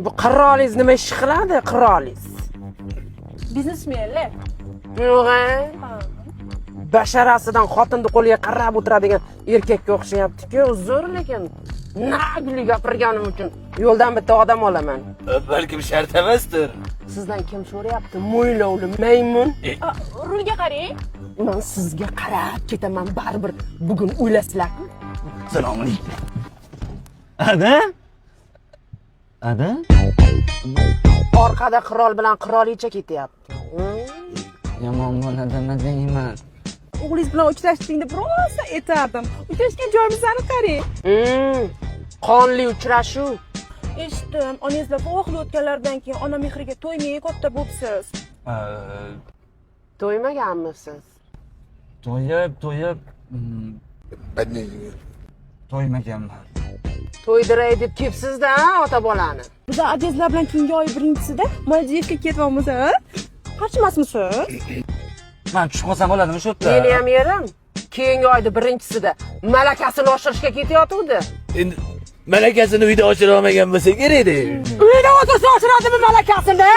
Bu qiroliz nima ish qiladi, qiroliz? Biznesmenlar. Yo'q. Basharasidan xotinni qo'liga qarab o'tiradigan erkakka o'xshayapti-ku, uzr lekin nagli gapirganim uchun yo'ldan bitta odam olaman. Balkim shart emasdir. Sizdan kim so'rayapti? Mo'ylovli maymun. Rulga qarang. Men sizga qarab ketaman baribir. Bugun o'ylasizlarmi? Assalomu alaykum. Ada? Orqada qirol bilan qirolicha ketyapti. Yomon bo'ladimi deyman. O'g'lingiz bilan uchrashishingni rosa aytardim. Uchrashgan joyimizni qarang. Qonli uchrashuv. Eshitdim, onangiz bilan voqea o'tganlardan keyin ona mehriga to'ymay katta bo'libsiz. To'ymaganmisiz? To'yib, to'ymaganman. To'ydiray deb kelibsiz-da, ota bolani. Biz adezlar bilan keyingi oy birinchisida Maldivga ketyapmiz, ha? Qarshimasiz? Men tushib qolsam bo'ladimi shu yerda? Meni ham yerim. Keyingi oyda birinchisida malakasini oshirishga ketayotgandi. Endi malakasini uyda oshira olmagan bo'lsa kerak edi. Uyda o'tirsa oshiradimi malakasini?